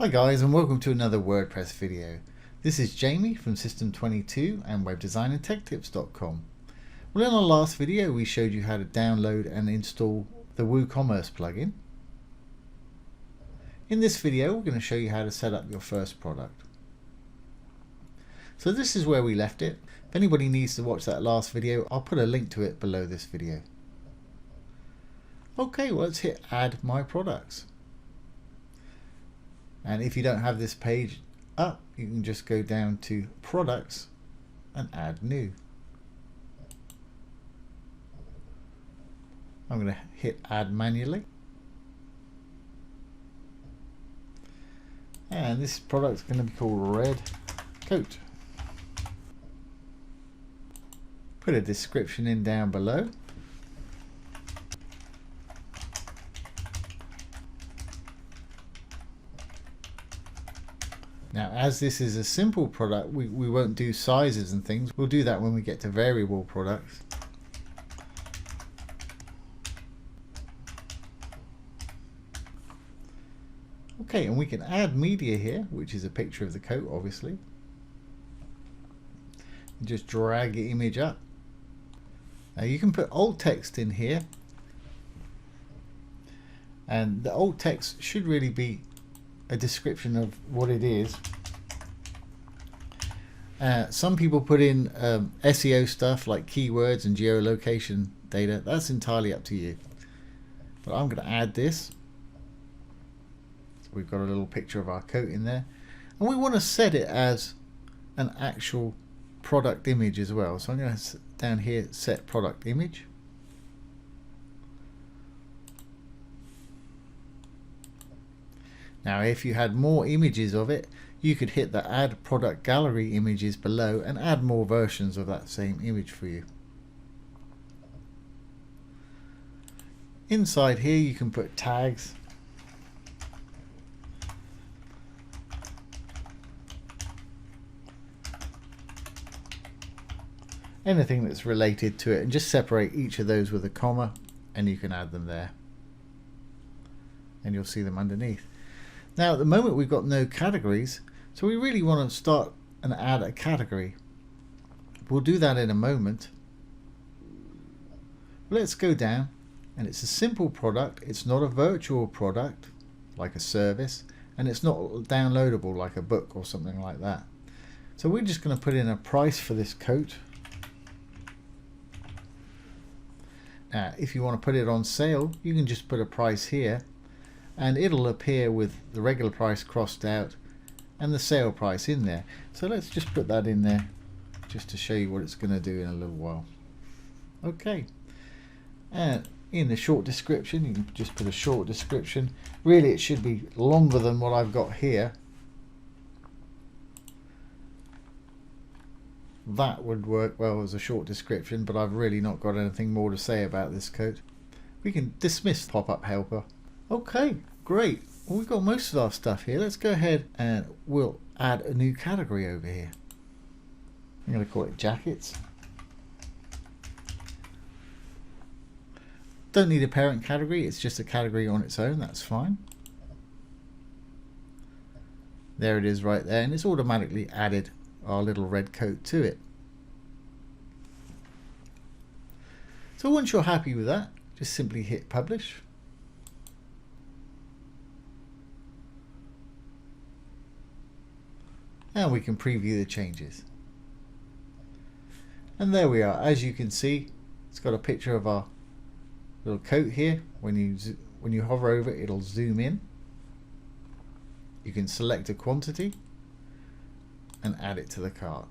Hi guys, and welcome to another WordPress video. This is Jamie from System22 and webdesignandtechtips.com. Well, in our last video we showed you how to download and install the Woocommerce plugin. In this video we're going to show you how to set up your first product. So this is where we left it. If anybody needs to watch that last video, I'll put a link to it below this video. Okay, well, let's hit Add My Products. And if you don't have this page up, you can just go down to Products and Add New. I'm going to hit Add Manually. And this product is going to be called Red Coat. Put a description in down below. Now, as this is a simple product, we won't do sizes and things. We'll do that when we get to variable products. Okay, and we can add media here, which is a picture of the coat, obviously. And just drag the image up. Now you can put alt text in here. And the alt text should really be a description of what it is. Some people put in SEO stuff like keywords and geolocation data. That's entirely up to you. But I'm going to add this. So we've got a little picture of our coat in there. And we want to set it as an actual product image as well. So I'm going to down here set product image. Now if you had more images of it, you could hit the add product gallery images below and add more versions of that same image for you. Inside here you can put tags. Anything that's related to it, and just separate each of those with a comma, and you can add them there. And you'll see them underneath. Now at the moment we've got no categories, so we really want to start and add a category. We'll do that in a moment. Let's go down, and it's a simple product. It's not a virtual product like a service, and it's not downloadable like a book or something like that. So we're just going to put in a price for this coat. Now if you want to put it on sale, you can just put a price here, and it'll appear with the regular price crossed out and the sale price in there. So let's just put that in there just to show you what it's going to do in a little while. Okay, and in the short description you can just put a short description. Really it should be longer than what I've got here. That would work well as a short description, but I've really not got anything more to say about this coat. We can dismiss the pop-up helper. Okay, great. Well, we've got most of our stuff here. Let's go ahead and we'll add a new category over here. I'm going to call it jackets. Don't need a parent category, it's just a category on its own, that's fine. There it is right there, and it's automatically added our little red coat to it. So once you're happy with that, just simply hit publish. And we can preview the changes. And there we are. As you can see, it's got a picture of our little coat here. When you hover over it, it'll zoom in. You can select a quantity and add it to the cart.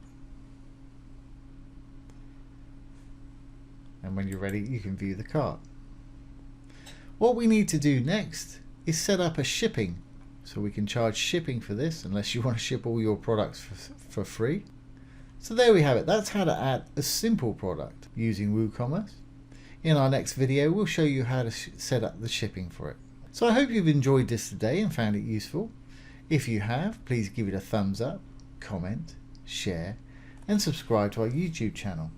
And when you're ready, you can view the cart. What we need to do next is set up a shipping. So we can charge shipping for this, unless you want to ship all your products for free. So there we have it. That's how to add a simple product using WooCommerce. In our next video, we'll show you how to set up the shipping for it. So I hope you've enjoyed this today and found it useful. If you have, please give it a thumbs up, comment, share, and subscribe to our YouTube channel.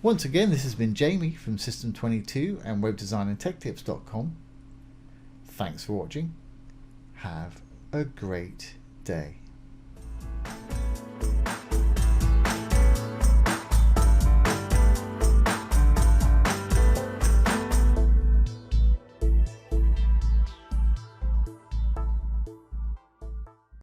Once again, this has been Jamie from System22 and webdesignandtechtips.com. Thanks for watching. Have a great day.